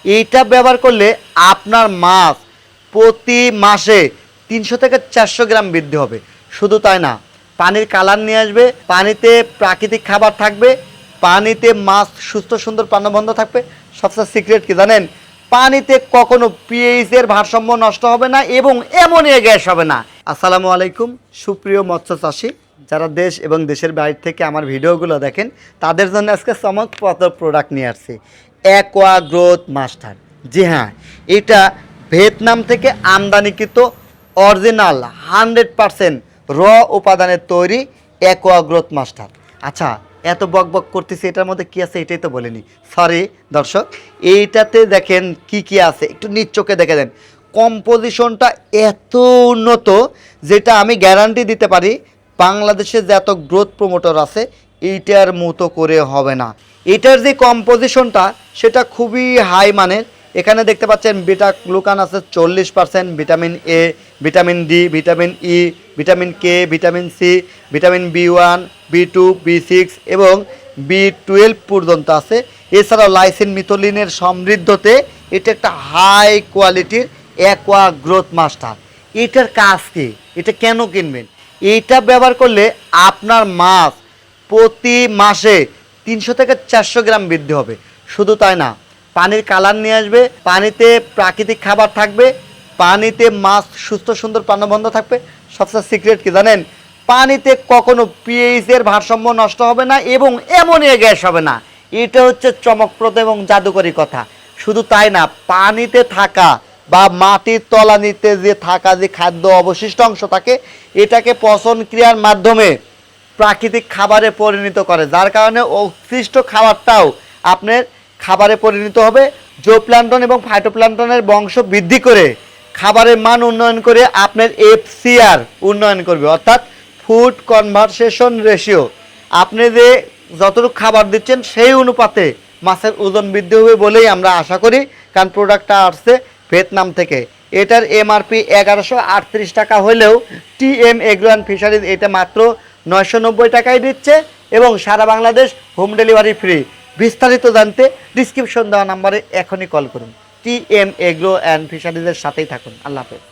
এইটা ব্যবহার করলে আপনার মাছ প্রতি মাসে 300 থেকে 400 গ্রাম বৃদ্ধি হবে। শুধু তাই না, পানির কালার নিয়ে আসবে, পানিতে প্রাকৃতিক খাবার থাকবে, পানিতে মাছ সুস্থ সুন্দর প্রাণবন্ত থাকবে। সবচেয়ে সিক্রেট কি জানেন? পানিতে কখনো পিএইচ এর ভারসাম্য নষ্ট হবে না এবং অ্যামোনিয়া গ্যাস হবে না। আসসালামু আলাইকুম সুপ্রিয় মৎস্য চাষী, যারা দেশ এবং দেশের বাইরে থেকে আমার ভিডিওগুলো দেখেন, তাদের জন্য আজকে চমকপ্রদ প্রোডাক্ট নিয়ে আসছি, অ্যাকোয়া গ্রোথ মাস্টার। জি হ্যাঁ, এটা ভিয়েতনাম থেকে আমদানিকৃত অরিজিনাল 100% র উপাদানের তৈরি অ্যাকোয়া গ্রোথ মাস্টার। আচ্ছা, এত বক বক করতেছি, এটার মধ্যে কি আছে এটাই তো বলিনি। সরি দর্শক, এইটাতে দেখেন কি কি আছে, একটু নিজ চোখে দেখে দেন। কম্পোজিশনটা এত উন্নত, যেটা আমি গ্যারান্টি দিতে পারি বাংলাদেশে যে এত গ্রোথ প্রমোটর আছে এইটার মতো করে হবে না। এটার যে কম্পোজিশনটা সেটা খুবই হাই মানের। এখানে দেখতে পাচ্ছেন বিটা গ্লুকান আছে 40%, vitamin A, vitamin D, vitamin E, vitamin K, vitamin C, vitamin B one, B two, বি6 এবং বি12 পর্যন্ত আছে। এছাড়াও লাইসিন মিথোলিনের সমৃদ্ধতে এটা একটা হাই কোয়ালিটির অ্যাকোয়া গ্রোথ মাস্টার। এটার কাজ কি, এটা কেন কিনবেন? এইটা ব্যবহার করলে আপনার মাছ প্রতি মাসে 300 থেকে 400 গ্রাম বৃদ্ধি হবে। শুধু তাই না, পানির কালার নিয়ে আসবে, পানিতে প্রাকৃতিক খাবার থাকবে, পানিতে মাছ সুস্থ সুন্দর প্রাণবন্ত থাকবে। সবচেয়ে সিক্রেট কি জানেন? পানিতে কখনো পিএইচ এর ভারসাম্য নষ্ট হবে না এবং অ্যামোনিয়া গ্যাস হবে না। এটা হচ্ছে চমকপ্রদ এবং জাদুকরী কথা। শুধু তাই না, পানিতে থাকা বা মাটির তলানিতে যে থাকা যে খাদ্য অবশিষ্ট অংশ থাকে, এটাকে পচন ক্রিয়ার মাধ্যমে প্রাকৃতিক খাবারে পরিণত করে, যার কারণে উৎকৃষ্ট খাবারটাও আপনার খাবারে পরিণত হবে। জোপ্ল্যাঙ্কটন এবং ফাইটোপ্ল্যাঙ্কটনের বংশ বৃদ্ধি করে খাবারের মান উন্নয়ন করে আপনার এফসিআর উন্নয়ন করবে, অর্থাৎ ফুড কনভারসেশন রেশিও। আপনি যে যতটুকু খাবার দিচ্ছেন সেই অনুপাতে মাছের ওজন বৃদ্ধি হবে বলেই আমরা আশা করি, কারণ প্রোডাক্টটা আসছে ভিয়েতনাম থেকে। এটার এমআরপি 1138 টাকা হলেও টিএম এগ্রো অ্যান্ড ফিশারিজ এটা মাত্র 990 টাকায় দিচ্ছে এবং সারা বাংলাদেশ হোম ডেলিভারি ফ্রি। বিস্তারিত জানতে ডিসক্রিপশন দেওয়া নাম্বারে এখনই কল করুন। টিএম এগ্রো অ্যান্ড ফিশারিজের সাথেই থাকুন। আল্লাহ হাফেজ।